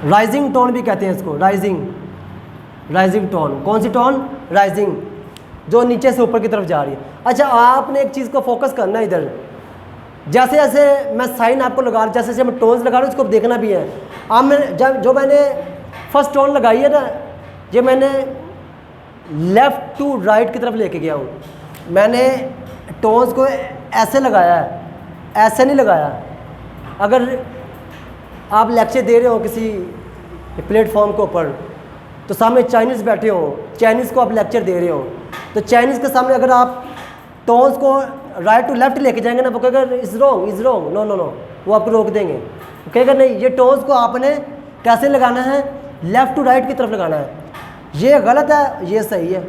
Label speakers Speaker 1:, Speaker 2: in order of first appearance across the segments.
Speaker 1: Rising tone भी कहते हैं इसको, राइजिंग टोन। कौन सी टोन? राइजिंग, जो नीचे से ऊपर की तरफ जा रही है। अच्छा, आपने एक चीज़ को फोकस करना है इधर, जैसे जैसे मैं साइन आपको लगा रहा, जैसे जैसे मैं टोन्स लगा रहा हूँ, उसको देखना भी है। अब मैं जो मैंने फर्स्ट टोन लगाई है ना, ये मैंने लेफ़्ट टू राइट की तरफ लेके गया हूँ। मैंने टोन्स को ऐसे लगाया है, ऐसे नहीं लगाया। अगर आप लेक्चर दे रहे हो किसी प्लेटफॉर्म के ऊपर, तो सामने चाइनीज़ बैठे हो, चाइनीज़ को आप लेक्चर दे रहे हो, तो चाइनीज़ के सामने अगर आप टोन्स को राइट टू लेफ्ट लेके जाएंगे ना, वो कहेगा इज़ रॉन्ग, नो, वो आपको रोक देंगे। वो कहेगा नहीं, ये टोन्स को आपने कैसे लगाना है? लेफ़्ट टू राइट की तरफ लगाना है। ये गलत है, ये सही है,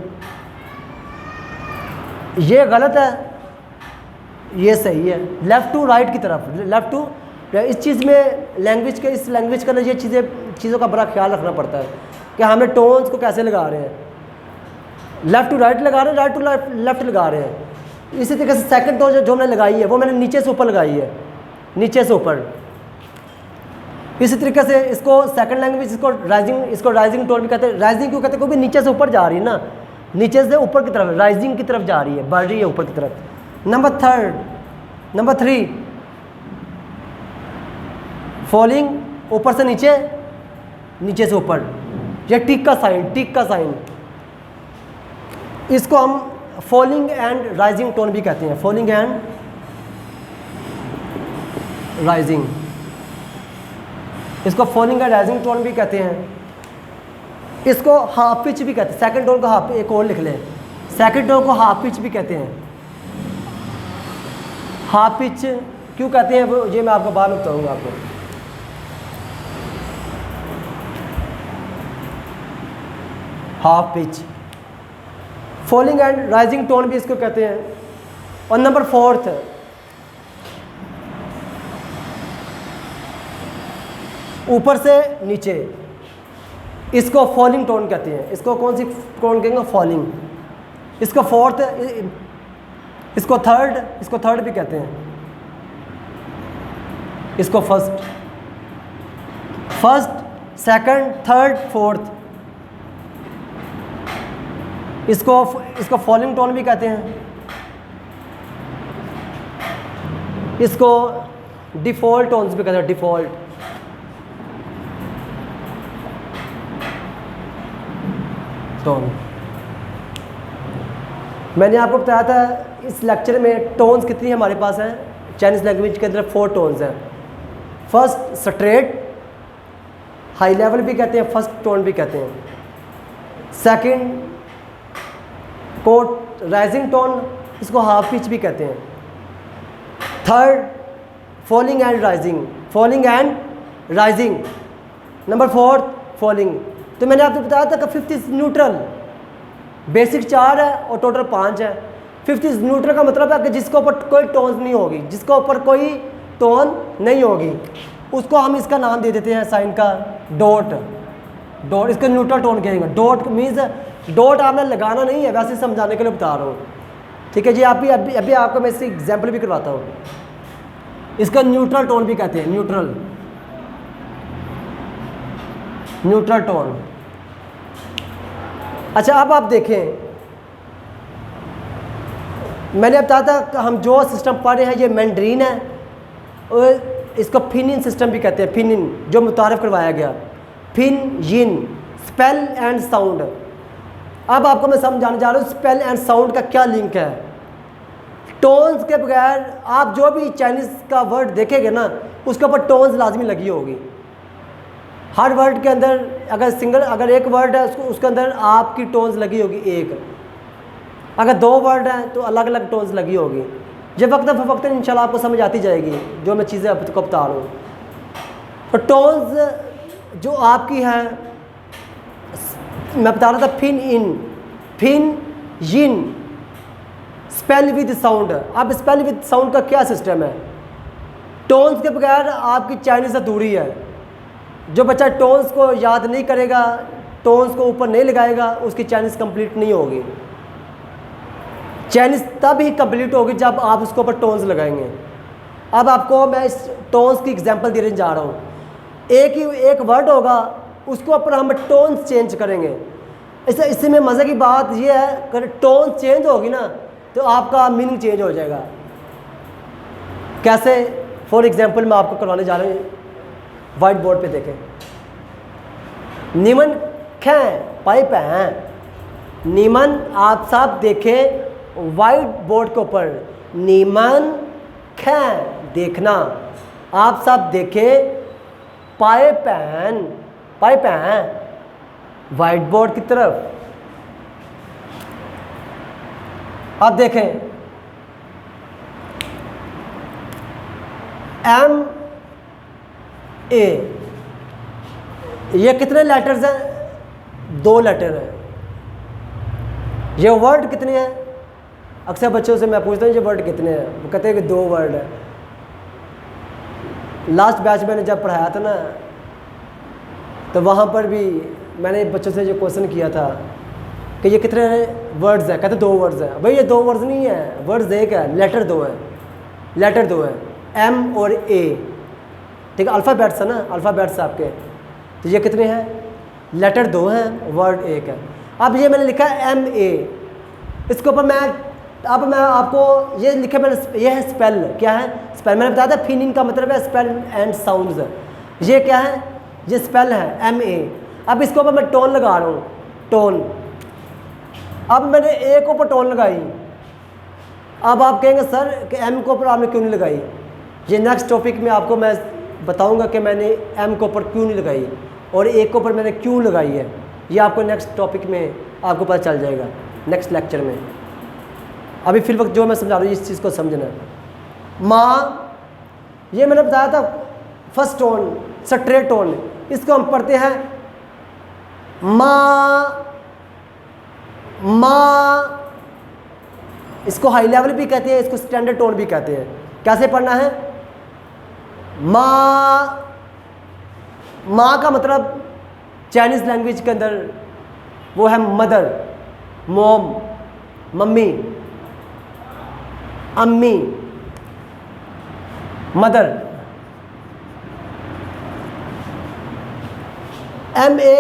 Speaker 1: ये गलत है, ये सही है। लेफ़्ट टू राइट की तरफ, लेफ़्ट टू, इस चीज़ में लैंग्वेज के, इस लैंग्वेज का ना ये चीज़ों का बड़ा ख्याल रखना पड़ता है कि हमने टोन्स को कैसे लगा रहे हैं। लेफ़्ट टू राइट लगा रहे हैं, राइट टू लेफ़्ट लगा रहे हैं। इसी तरीके से सेकंड टोन जो मैंने लगाई है वो मैंने नीचे से ऊपर लगाई है, नीचे से ऊपर। इसी तरीके से इसको सेकंड लैंग्वेज, इसको राइजिंग टोन भी कहते हैं। राइजिंग क्यों कहते हैं? क्योंकि नीचे से ऊपर जा रही है ना, नीचे से ऊपर की तरफ, राइजिंग की तरफ जा रही है, बढ़ रही है ऊपर की तरफ। नंबर 3 फॉलिंग, ऊपर से नीचे, नीचे से ऊपर। यह टिक का साइन, इसको हम फॉलिंग एंड राइजिंग टोन भी कहते हैं। फॉलिंग एंड राइजिंग, इसको फॉलिंग एंड राइजिंग टोन भी कहते हैं। इसको हाफ पिच भी कहते हैं। सेकंड टोन को हाफ, एक और लिख लें, सेकंड टोन को हाफ पिच भी कहते हैं। हाफ पिच क्यों कहते हैं वो ये मैं आपको बाद में बताऊंगा आपको। Half pitch, falling and rising tone भी इसको कहते हैं। और नंबर 4 ऊपर से नीचे, इसको फॉलिंग टोन कहते हैं। इसको कौन सी टोन कहेंगे? फॉलिंग। इसको 4th, इसको थर्ड भी कहते हैं। इसको फर्स्ट, सेकंड, थर्ड, 4th। इसको फॉलिंग टोन भी कहते हैं। इसको डिफ़ॉल्ट टोन्स भी कहते हैं, डिफ़ॉल्ट। टोन मैंने आपको बताया था इस लेक्चर में टोन्स कितनी हमारे पास हैं। चाइनीज़ लैंग्वेज के अंदर 4 टोन्स हैं। फर्स्ट स्ट्रेट, हाई लेवल भी कहते हैं, फर्स्ट टोन भी कहते हैं। सेकंड को राइजिंग टोन, इसको हाफ पिच भी कहते हैं। Third falling and rising. Number 4 falling. तो मैंने आपको बताया था कि 5th इज न्यूट्रल। बेसिक 4 है और टोटल 5 है। 5th इज न्यूट्रल का मतलब है कि जिसके ऊपर कोई टोन्स नहीं होगी, जिसके ऊपर कोई टोन नहीं होगी, उसको हम इसका नाम दे देते हैं साइन का डॉट। इसको न्यूट्रल टोन कहेंगे। डॉट मीन्स डॉट आपने लगाना नहीं है, वैसे समझाने के लिए बता रहा हूँ, ठीक है जी। अभी आपको मैं इससे एग्जाम्पल भी करवाता हूँ। इसका न्यूट्रल टोन भी कहते हैं, न्यूट्रल टोन। अच्छा, अब आप देखें, मैंने बताया था कि हम जो सिस्टम पढ़ रहे हैं ये मैंड्रीन है, और इसको फिनिन सिस्टम भी कहते हैं। फिनिन जो मुतारफ़ करवाया गया, फिन स्पेल एंड साउंड। अब आपको मैं समझाने जा रहा हूँ स्पेल एंड साउंड का क्या लिंक है। टोन्स के बगैर आप जो भी चाइनीज़ का वर्ड देखेंगे ना, उसके ऊपर टोन्स लाजमी लगी होगी। हर वर्ड के अंदर अगर एक वर्ड है उसके अंदर आपकी टोन्स लगी होगी एक। अगर 2 वर्ड हैं तो अलग अलग टोन्स लगी होगी। जब वक्त इंशाल्लाह आपको समझ आती जाएगी जो मैं चीज़ें आपको बता रहा हूँ। तो टोन्स जो आपकी हैं, मैं बता रहा था फिन यिन, स्पेल विद साउंड। अब स्पेल विद साउंड का क्या सिस्टम है? टोन्स के बगैर आपकी चाइनीज़ अधूरी है। जो बच्चा टोन्स को याद नहीं करेगा, टोन्स को ऊपर नहीं लगाएगा, उसकी चाइनीज़ कंप्लीट नहीं होगी। चाइनीज़ तब ही कंप्लीट होगी जब आप उसके ऊपर टोन्स लगाएंगे। अब आपको मैं इस टोन्स की एग्जांपल देने जा रहा हूँ। एक वर्ड होगा, उसके ऊपर हम टोन चेंज करेंगे। इसी में मज़े की बात ये है, अगर टोन चेंज होगी ना तो आपका मीनिंग चेंज हो जाएगा। कैसे? फॉर एग्जांपल मैं आपको करवाने जा रहा हूँ, वाइट बोर्ड पे देखें। निमन खें पाइप हैं, निमन आप सब देखें वाइट बोर्ड के ऊपर, निमन खें देखना, आप सब देखें पाइप हैं वाइट बोर्ड की तरफ। आप देखें M A, ये कितने लेटर्स हैं? 2 लेटर हैं। ये वर्ड कितने हैं? अक्सर बच्चों से मैं पूछता हूँ ये वर्ड कितने हैं, वो कहते हैं कि 2 वर्ड है। लास्ट बैच मैंने जब पढ़ाया था ना, तो वहाँ पर भी मैंने बच्चों से जो क्वेश्चन किया था कि ये कितने वर्ड्स हैं, कहते 2 वर्ड्स हैं। भाई ये 2 वर्ड्स नहीं है, वर्ड्स एक है, लेटर 2 है, लेटर 2 है, M और A। ठीक है, अल्फ़ाबेट्स है ना, अल्फ़ाबेट्स आपके। तो ये कितने हैं? लेटर 2 हैं, वर्ड 1 है। अब ये मैंने लिखा है MA, इसके ऊपर मैं आपको ये लिखा मैंने, ये है स्पेल। क्या है? स्पेल। मैंने बताया था फीनिंग का मतलब है स्पेल एंड साउंड्स। ये क्या है? ये स्पेल है MA। अब इसके ऊपर मैं टोन लगा रहा हूँ, टोन। अब मैंने A के ऊपर टोन लगाई। अब आप कहेंगे सर कि M के ऊपर आपने क्यों नहीं लगाई? ये नेक्स्ट टॉपिक में आपको मैं बताऊंगा कि मैंने M के ऊपर क्यों नहीं लगाई और A के ऊपर मैंने क्यों लगाई है। ये आपको नेक्स्ट टॉपिक में आपको पता चल जाएगा, नेक्स्ट लेक्चर में। अभी फिर वक्त जो मैं समझा रहा हूँ इस चीज़ को समझना है। माँ, ये मैंने बताया था फर्स्ट टोन, स्ट्रेट टोन। इसको हम पढ़ते हैं माँ, माँ। इसको हाई लेवल भी कहते हैं, इसको स्टैंडर्ड टोन भी कहते हैं। कैसे पढ़ना है? माँ, माँ का मतलब चाइनीज़ लैंग्वेज के अंदर वो है मदर, मॉम, मम्मी, अम्मी, मदर। MA,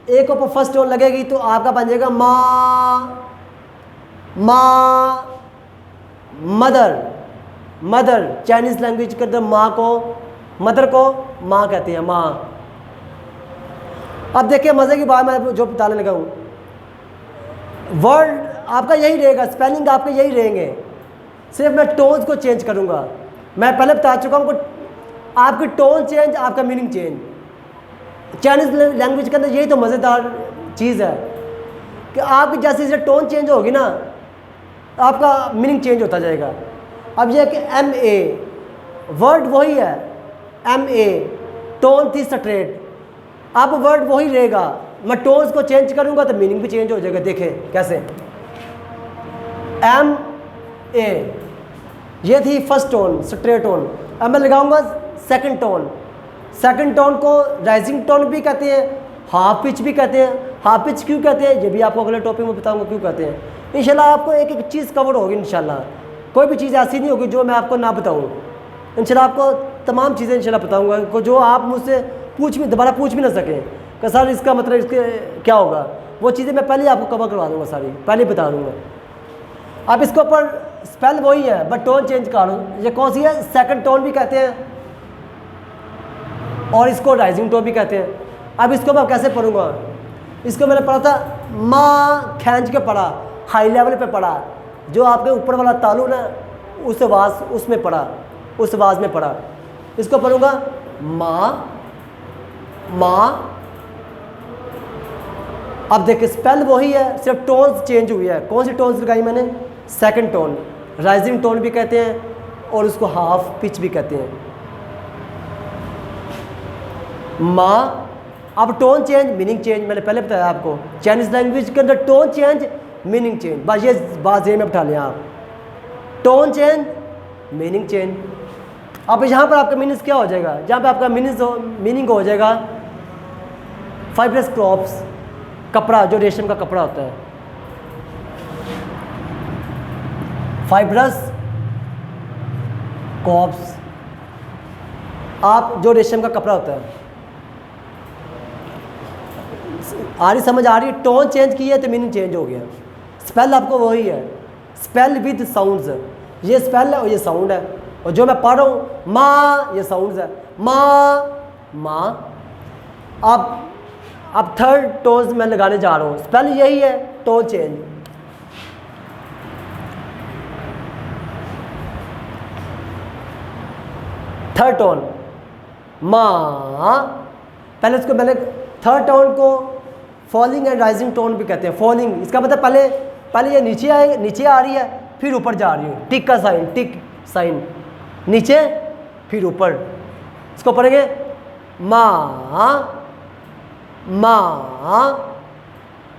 Speaker 1: एक ऊपर फर्स्ट टोन लगेगी तो आपका बन जाएगा माँ, माँ, मदर, मदर। चाइनीज़ लैंग्वेज के अंदर माँ को, मदर को माँ कहते हैं, माँ। अब देखिए मज़े की बात मैं जो बताने लगा हूँ, वर्ड आपका यही रहेगा, स्पेलिंग आपके यही रहेंगे, सिर्फ मैं टोन्स को चेंज करूँगा। मैं पहले बता चुका हूँ, आपकी टोन चेंज, आपका मीनिंग चेंज। चाइनीज़ लैंग्वेज के अंदर यही तो मज़ेदार चीज़ है कि आपकी जैसे जैसे टोन चेंज होगी ना, आपका मीनिंग चेंज होता जाएगा। अब यह कि MA, वर्ड वही है MA, टोन थी स्ट्रेट। अब वर्ड वही रहेगा, मैं टोन्स को चेंज करूँगा तो मीनिंग भी चेंज हो जाएगा। देखें कैसे, MA, ये थी फर्स्ट टोन, स्ट्रेट टोन। अब मैं लगाऊंगा सेकंड टोन। सेकंड टोन को राइजिंग टोन भी कहते हैं, हाफ पिच भी कहते हैं। हाफ पिच क्यों कहते हैं ये भी आपको अगले टॉपिक में बताऊंगा क्यों कहते हैं। इंशाल्लाह आपको एक एक चीज़ कवर होगी इंशाल्लाह, कोई भी चीज़ ऐसी नहीं होगी जो मैं आपको ना बताऊँ। इंशाल्लाह आपको तमाम चीज़ें इंशाल्लाह बताऊँगा को जो आप मुझसे दोबारा पूछ भी ना सकें कि सर इसका मतलब इसके क्या होगा। वो चीज़ें मैं पहले आपको कवर करवा दूँगा, सारी पहले बता दूँगा। अब इसके ऊपर स्पेल वही है बट टोन चेंज कर दूँ। ये कौन सी है? सेकंड टोन भी कहते हैं और इसको राइजिंग टोन भी कहते हैं। अब इसको मैं कैसे पढ़ूँगा? इसको मैंने पढ़ा था माँ खींच के पढ़ा, हाई लेवल पे पढ़ा, जो आपके ऊपर वाला तालु ना उस आवाज़ उसमें पढ़ा, उस आवाज़ में पढ़ा। इसको पढ़ूँगा माँ, माँ। अब देखिए स्पेल वही है, सिर्फ टोन्स चेंज हुई है। कौन सी टोन्स लगाई मैंने? सेकंड टोन, राइजिंग टोन भी कहते हैं और उसको हाफ पिच भी कहते हैं। माँ। अब टोन चेंज, मीनिंग चेंज, मैंने पहले बताया आपको चाइनीज़ लैंग्वेज के अंदर टोन चेंज, मीनिंग चेंज। बस ये बात ये में बैठा लें आप, टोन चेंज, मीनिंग चेंज। अब यहाँ पर आपका मीनिंग क्या हो जाएगा? जहाँ पे आपका मीनिंग हो जाएगा फाइब्रस क्रॉप्स, कपड़ा जो रेशम का कपड़ा होता है, फाइब्रस क्रॉप्स। आप जो रेशम का कपड़ा होता है, आ रही समझ आ रही है? टोन चेंज की है तो मीनिंग चेंज हो गया। स्पेल आपको वही है, स्पेल विद साउंड्स। ये स्पेल है और ये साउंड है, और जो मैं पढ़ रहा हूँ माँ, ये साउंड्स है, माँ माँ। अब थर्ड टोन्स मैं लगाने जा रहा हूँ, स्पेल यही है, टोन चेंज। थर्ड टोन माँ, पहले उसको मैंने थर्ड टोन को फॉलिंग एंड राइजिंग टोन भी कहते हैं। फॉलिंग इसका मतलब पहले ये नीचे आ रही है, फिर ऊपर जा रही है, टिक का साइन, टिक साइन, नीचे फिर ऊपर। इसको पढ़ेंगे माँ माँ।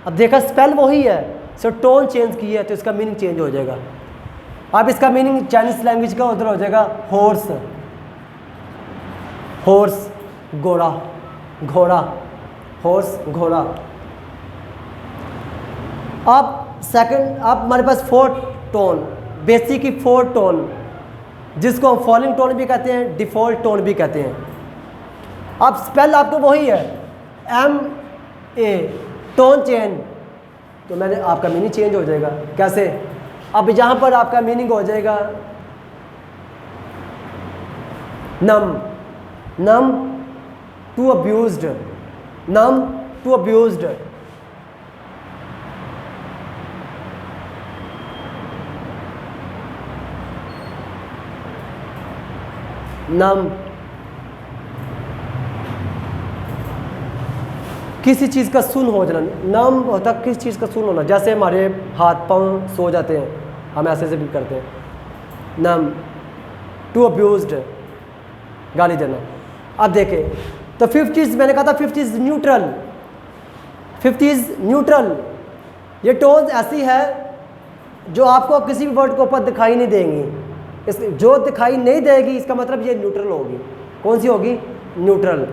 Speaker 1: अब देखा स्पेल वही है, सो टोन चेंज की है तो इसका मीनिंग चेंज हो जाएगा। अब इसका मीनिंग चाइनीज लैंग्वेज का उधर हो जाएगा हॉर्स, हॉर्स घोड़ा, घोड़ा, हॉर्स घोड़ा। अब सेकंड, अब हमारे पास फोर्थ टोन, बेसिक की फोर्थ टोन, जिसको हम फॉलिंग टोन भी कहते हैं, डिफ़ॉल्ट टोन भी कहते हैं। अब स्पेल आपको वही है, एम ए, टोन चेंज, तो मैंने आपका मीनिंग चेंज हो जाएगा। कैसे? अब यहाँ पर आपका मीनिंग हो जाएगा numb, numb to abused, numb to abused. Numb किसी चीज़ का सुन हो जाना, नम होता किसी चीज़ का सुन होना। जैसे हमारे हाथ पांव सो जाते हैं, हम ऐसे से भी करते हैं, नम टू अब्यूज्ड, गाली देना। अब देखें तो फिफ्थ चीज़ मैंने कहा था, fifth is neutral, fifth is neutral. ये टोन्स ऐसी है जो आपको किसी भी वर्ड के ऊपर दिखाई नहीं देंगी। इस जो दिखाई नहीं देगी इसका मतलब ये न्यूट्रल होगी। कौन सी होगी? न्यूट्रल।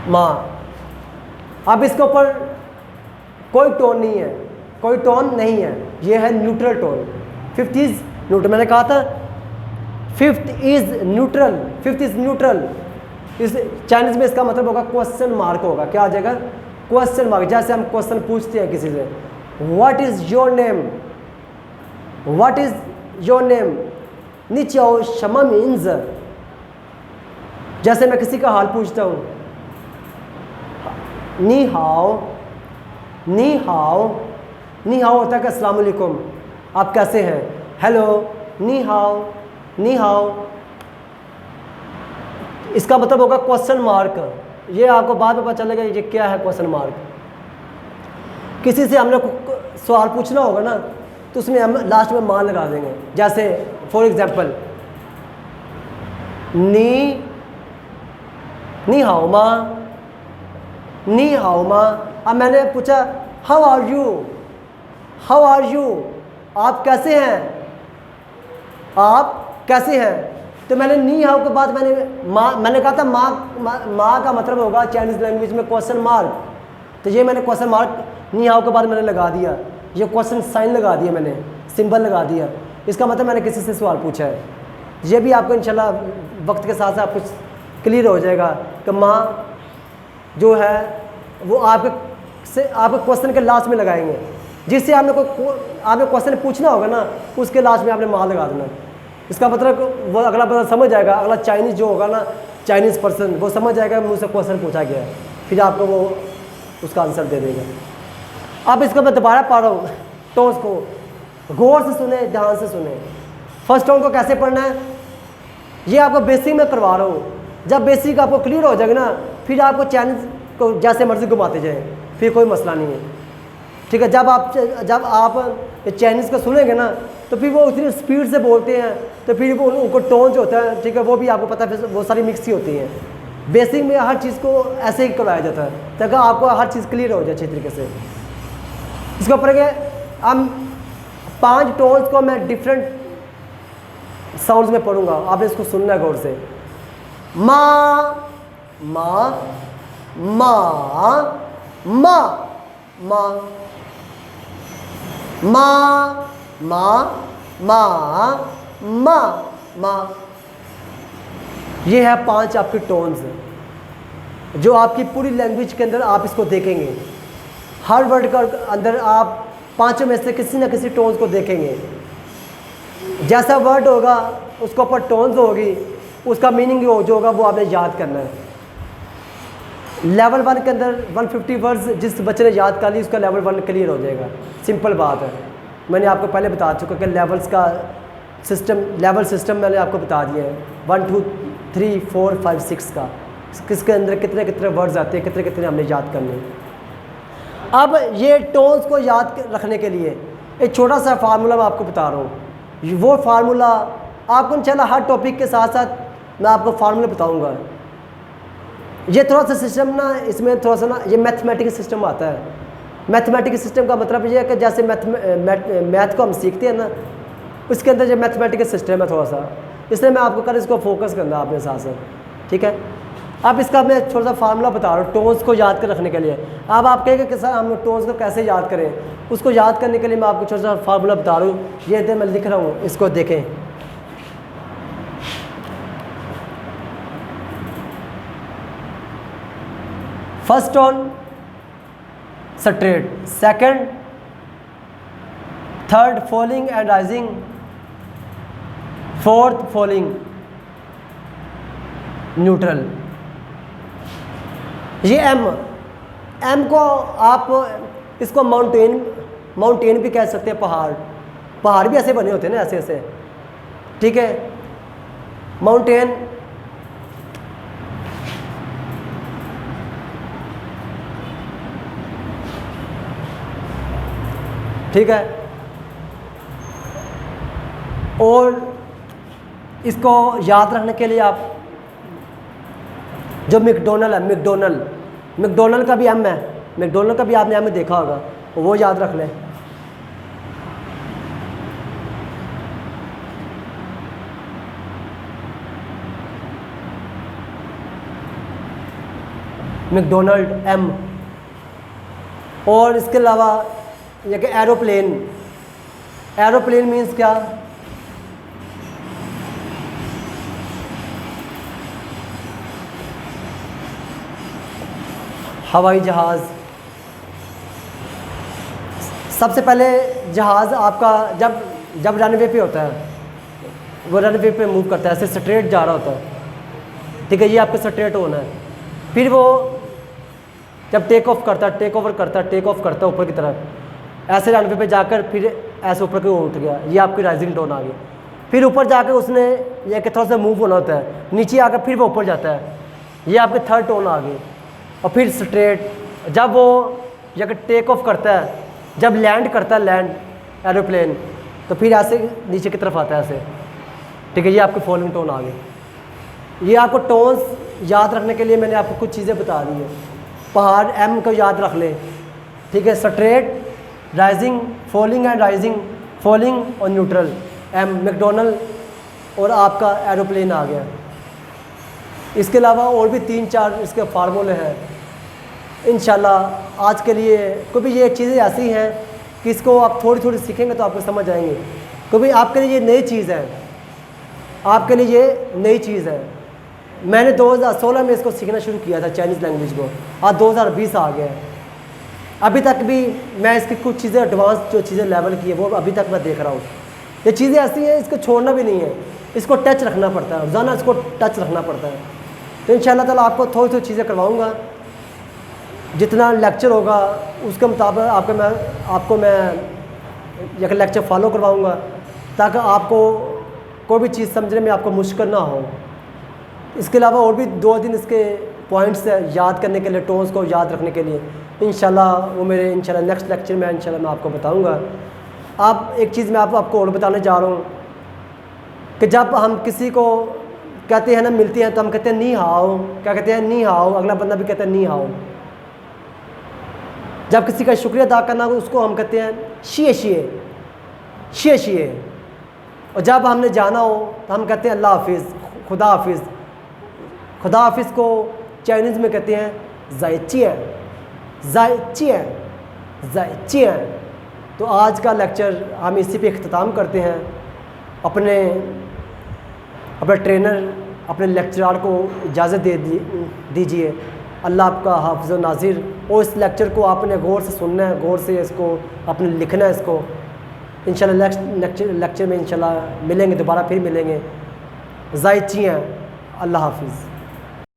Speaker 1: माँ, अब इसके ऊपर कोई टोन नहीं है, कोई टोन नहीं है, ये है neutral tone. Fifth is neutral, मैंने कहा था fifth is neutral, fifth is neutral. इस चाइनीज में इसका मतलब होगा क्वेश्चन मार्क होगा। क्या आ जाएगा? Question mark. जैसे हम क्वेश्चन पूछते हैं किसी से, what is your name, what is your name, निचाओ शमा मीन्स। जैसे मैं किसी का हाल पूछता हूँ, नी हाओ, नी हाओ, नी हाओ होता है कि अस्सलाम वालेकुम, आप कैसे हैं, हेलो, नी हाओ, नी हाओ। इसका मतलब होगा क्वेश्चन मार्क। ये आपको बाद में पता चलेगा ये क्या है क्वेश्चन मार्क। किसी से हमने सवाल पूछना होगा ना, तो उसमें हम लास्ट में मान लगा देंगे। जैसे फॉर एग्जांपल, नी हाओ माँ, नी हाओ माँ। अब मैंने पूछा how are you, how are you, आप कैसे हैं, आप कैसे हैं। तो मैंने नी हाउ के बाद मैंने कहा था माँ का मतलब होगा चाइनीज़ लैंग्वेज में क्वेश्चन मार्क। तो ये मैंने क्वेश्चन मार्क नी हाउ के बाद मैंने लगा दिया, ये क्वेश्चन साइन लगा दिया, मैंने सिंबल लगा दिया। इसका मतलब मैंने किसी से सवाल पूछा है। ये भी आपको इंशाल्लाह वक्त के साथ साथ कुछ क्लियर हो जाएगा कि माँ जो है वो आपके क्वेश्चन के लास्ट में लगाएंगे। जिससे आपने क्वेश्चन पूछना होगा ना, उसके लास्ट में आपने माँ लगा देना। इसका मतलब वो अगला पर्सन समझ जाएगा, अगला चाइनीज़ जो होगा ना, चाइनीज़ पर्सन वो समझ जाएगा मुझसे क्वेश्चन पूछा गया है, फिर आपको वो उसका आंसर दे देगा। अब इसको मैं दोबारा पढ़ रहा हूँ, टोन्स को गौर से सुने, ध्यान से सुने। फर्स्ट टोन को कैसे पढ़ना है ये आपको बेसिक में करवा रहा हूँ। जब बेसिक आपको क्लियर हो जाएगा ना, फिर आपको चाइनीज़ को जैसे मर्जी घुमाते जाए, फिर कोई मसला नहीं है, ठीक है। जब आप चाइनीज़ को सुनेंगे ना, तो फिर वो उतनी स्पीड से बोलते हैं, तो फिर वो उनको टोन जो होता है, ठीक है, वो भी आपको पता है, बहुत सारी मिक्स ही होती हैं। बेसिक में हर चीज़ को ऐसे ही करवाया जाता है ताकि आपको हर चीज़ क्लियर हो जाए अच्छी तरीके से। इसके ऊपर हम 5 टोन्स को मैं डिफरेंट साउंड्स में पढ़ूंगा, आपने इसको सुनना है गौर से। माँ माँ माँ माँ माँ माँ माँ माँ माँ मा। ये है 5 आपके टोन्स जो आपकी पूरी लैंग्वेज के अंदर आप इसको देखेंगे। हर वर्ड का अंदर आप 5 में से किसी न किसी टोन्स को देखेंगे। जैसा वर्ड होगा उसके ऊपर टोन्स होगी, उसका मीनिंग जो होगा वो आपने याद करना है। लेवल 1 के अंदर 150 वर्ड्स जिस बच्चे ने याद कर ली उसका लेवल 1 क्लियर हो जाएगा। सिंपल बात है, मैंने आपको पहले बता चुका कि लेवल सिस्टम मैंने आपको बता दिया है 1 2 3 4 5 6 का, किसके अंदर कितने कितने वर्ड्स आते हैं, कितने कितने हमने याद करने हैं। अब ये टोन्स को याद रखने के लिए एक छोटा सा फार्मूला मैं आपको बता रहा हूँ। वो फार्मूला आपको इंशाल्लाह हर टॉपिक के साथ साथ मैं आपको फार्मूला बताऊँगा। ये थोड़ा सा सिस्टम ना, इसमें थोड़ा सा ना ये मैथमेटिकल सिस्टम आता है। मैथमेटिकल सिस्टम का मतलब ये है कि जैसे मैथ को हम सीखते हैं ना, उसके अंदर जो मैथमेटिकल सिस्टम है थोड़ा सा, इसलिए मैं आपको कल इसको फोकस करना आपने साथ साथ, ठीक है। अब इसका मैं थोड़ा सा फार्मूला बता रहा हूँ टोन्स को याद कर रखने के लिए। अब आप कहेंगे कि सर हम टोन्स को कैसे याद करें, उसको याद करने के लिए मैं आपको छोटा सा फार्मूला बता रहा हूँ। ये दे मैं लिख रहा हूँ, इसको देखें। First tone straight, second third falling and rising, fourth falling neutral. ये एम को आप इसको माउंटेन भी कह सकते हैं। पहाड़ भी ऐसे बने होते हैं ना, ऐसे ऐसे, ठीक है। माउंटेन, ठीक है। और इसको याद रखने के लिए आप जो मैकडोनल्ड है, मैकडोनल्ड का भी एम है, मैकडोनल्ड का भी आपने एम देखा होगा, वो याद रख लें। McDonald M. और इसके अलावा ये कि एरोप्लेन मीन्स क्या, हवाई जहाज़। सबसे पहले जहाज़ आपका जब रनवे पे होता है, वो रनवे पे मूव करता है, ऐसे स्ट्रेट जा रहा होता है, ठीक है। ये आपको स्ट्रेट होना है। फिर वो जब टेक ऑफ करता है ऊपर की तरफ, ऐसे रनवे पे जाकर फिर ऐसे ऊपर की ओर उठ गया, ये आपकी राइजिंग टोन आ गई। फिर ऊपर जाकर उसने ये कि थोड़ा सा मूव होना होता है, नीचे आकर फिर वो ऊपर जाता है, ये आपके थर्ड टोन आ गई। और फिर स्ट्रेट, जब वो ये कि टेक ऑफ करता है, जब लैंड करता है एरोप्लेन, तो फिर ऐसे नीचे की तरफ आता है ऐसे, ठीक है। ये आपके फॉलोइंग टोन आ गए। ये आपको टोन्स याद रखने के लिए मैंने आपको कुछ चीज़ें बता दी है। पहाड़ एम को याद रख लें, ठीक है। Straight, rising, falling and rising, falling और न्यूट्रल, एम मैकडोनल्ड और आपका एरोप्लेन आ गया। इसके अलावा और भी 3-4 इसके फार्मूले हैं। इंशाल्लाह आज के लिए क्योंकि ये चीज़ें ऐसी हैं कि इसको आप थोड़ी थोड़ी सीखेंगे तो आपको समझ आएंगे, क्योंकि आपके लिए ये नई चीज़ है, आपके लिए ये नई चीज़ है। मैंने 2016 में इसको सीखना शुरू किया था चाइनीज़ लैंग्वेज को, आज 2020 आ गया है। अभी तक भी मैं इसकी कुछ चीज़ें एडवांस जो चीज़ें लेवल की है वो अभी तक मैं देख रहा हूँ। ये चीज़ें ऐसी हैं, इसको छोड़ना भी नहीं है, इसको टच रखना पड़ता है, रोज़ाना इसको टच रखना पड़ता है। तो इंशाल्लाह ताला आपको थोड़ी थोड़ी चीज़ें करवाऊँगा, जितना लेक्चर होगा उसके मुताबिक आपको मैं एक लेक्चर फॉलो करवाऊँगा, ताकि आपको कोई भी चीज़ समझने में आपको मुश्किल ना हो। इसके अलावा और भी 2 दिन इसके पॉइंट्स है याद करने के लिए, टोन्स को याद रखने के लिए। इंशाल्लाह वो मेरे इंशाल्लाह नेक्स्ट लेक्चर में इंशाल्लाह मैं आपको बताऊँगा। आप एक चीज़ मैं आपको और बताने जा रहा हूँ कि जब हम किसी को कहते हैं ना, मिलते हैं, तो हम कहते हैं नी हाओ, क्या कहते हैं, नी हाओ। अगला बंदा भी कहता है नी हाओ। जब किसी का शुक्रिया अदा करना हो उसको हम कहते हैं शिए शिए, शिए शिए। और जब हमने जाना हो तो हम कहते हैं अल्लाह हाफिज़, खुदा हाफिज़। खुदा हाफिज़ को चाइनीज़ में कहते हैं ज़ाइचिए, ज़ाइचिए, ज़ाइचिए। तो आज का लेक्चर हम इसी पे इख्तिताम करते हैं। अपने अपने ट्रेनर अपने लेक्चरार को इजाज़त दीजिए। अल्लाह आपका हाफ़िज़ व नाज़िर। और इस लेक्चर को आपने गौर से सुनना है, गौर से इसको अपने लिखना है इसको। इंशाल्लाह नेक्स्ट लेक्चर में इंशाल्लाह मिलेंगे, दोबारा फिर मिलेंगे। ज़ायची हैं। अल्लाह हाफ़िज़।